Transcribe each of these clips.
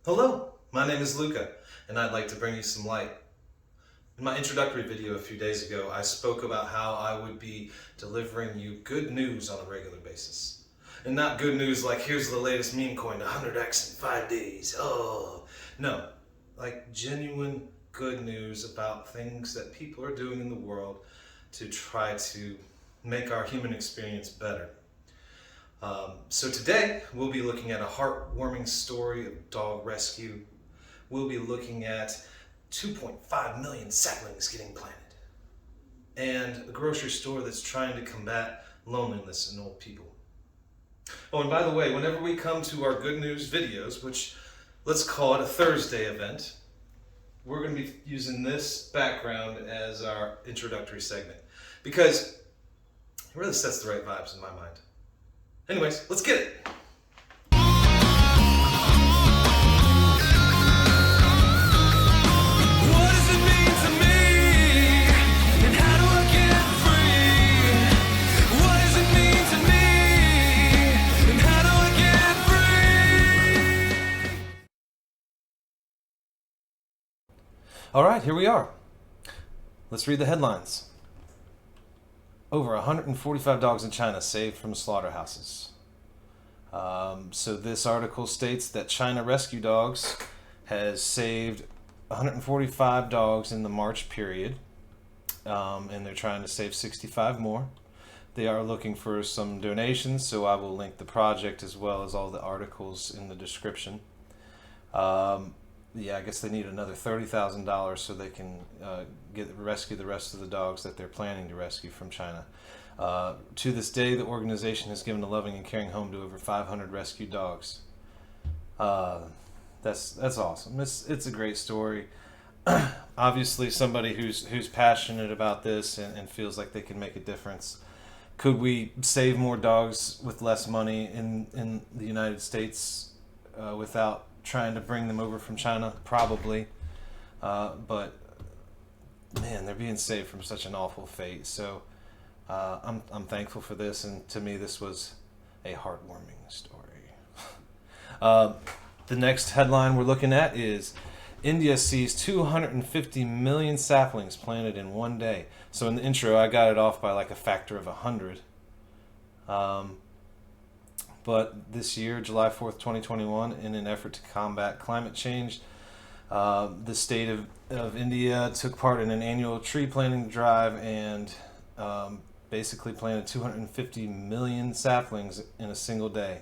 Hello, my name is Luca, and I'd like to bring you some light. In my introductory video a few days ago, I spoke about how I would be delivering you good news on a regular basis. And not good news like, here's the latest meme coin, 100x in 5 days. Oh, no. Like genuine good news about things that people are doing in the world to try to make our human experience better. So today we'll be looking at a heartwarming story of dog rescue. We'll be looking at 2.5 million saplings getting planted, and a grocery store that's trying to combat loneliness in old people. Oh, and by the way, whenever we come to our good news videos, which let's call it a Thursday event, we're going to be using this background as our introductory segment because it really sets the right vibes in my mind. Anyways, let's get it. What does it mean to me? And how do I get free? What does it mean to me? And how do I get free? All right, here we are. Let's read the headlines. Over 145 dogs in China saved from slaughterhouses. So this article states that China Rescue Dogs has saved 145 dogs in the March period, and they're trying to save 65 more. They are looking for some donations, so I will link the project as well as all the articles in the description. I guess they need another $30,000 so they can rescue the rest of the dogs that they're planning to rescue from China. To this day, the organization has given a loving and caring home to over 500 rescued dogs. That's awesome. It's a great story. Obviously, somebody who's passionate about this and feels like they can make a difference. Could we save more dogs with less money in the United States without trying to bring them over from China? Probably. But man, they're being saved from such an awful fate. So I'm thankful for this, and to me, this was a heartwarming story. The next headline we're looking at is India sees 250 million saplings planted in one day. So in the intro, I got it off by like a factor of 100. But this year, July 4th, 2021, in an effort to combat climate change, the state of India took part in an annual tree planting drive and basically planted 250 million saplings in a single day.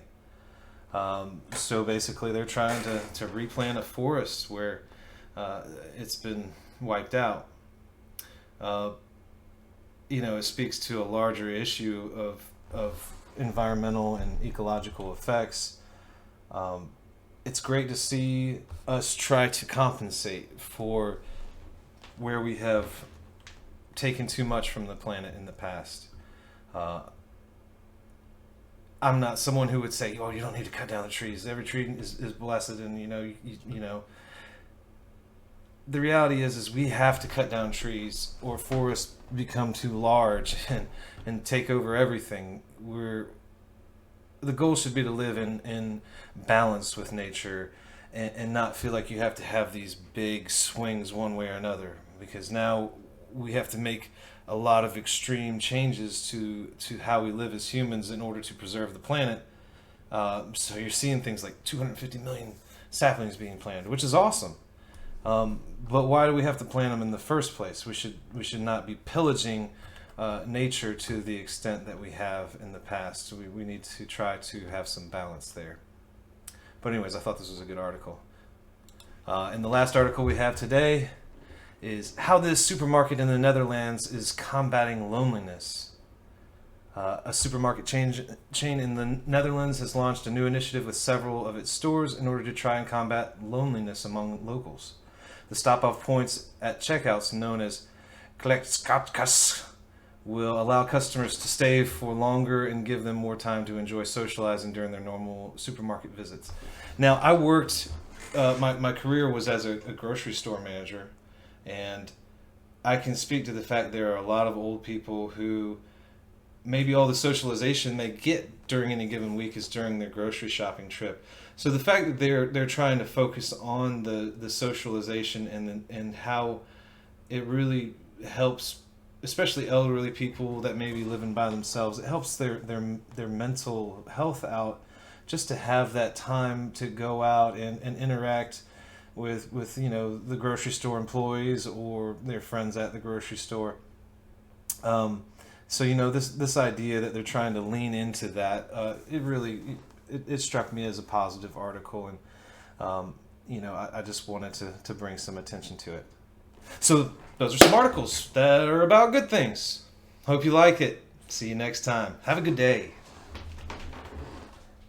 So basically, they're trying to replant a forest where it's been wiped out. It speaks to a larger issue of environmental and ecological effects. It's great to see us try to compensate for where we have taken too much from the planet in the past. I'm not someone who would say, "Oh, you don't need to cut down the trees. Every tree is blessed," and you know. The reality is we have to cut down trees, or forests become too large and take over everything. The goal should be to live in balance with nature and not feel like you have to have these big swings one way or another, because now we have to make a lot of extreme changes to how we live as humans in order to preserve the planet. So you're seeing things like 250 million saplings being planted, which is awesome. But why do we have to plant them in the first place? We should not be pillaging nature to the extent that we have in the past. We need to try to have some balance there. But anyways, I thought this was a good article. And the last article we have today is how this supermarket in the Netherlands is combating loneliness. A supermarket chain in the Netherlands has launched a new initiative with several of its stores in order to try and combat loneliness among locals. The stop-off points at checkouts, known as kleedskatkast, will allow customers to stay for longer and give them more time to enjoy socializing during their normal supermarket visits. Now, I worked, my career was as a grocery store manager, and I can speak to the fact there are a lot of old people who maybe all the socialization they get during any given week is during their grocery shopping trip. So the fact that they're trying to focus on the socialization and how it really helps, especially elderly people that may be living by themselves. It helps their mental health out, just to have that time to go out and interact with the grocery store employees or their friends at the grocery store. So this idea that they're trying to lean into that, it struck me as a positive article, and I just wanted to bring some attention to it. So those are some articles that are about good things. Hope you like it. See you next time. Have a good day.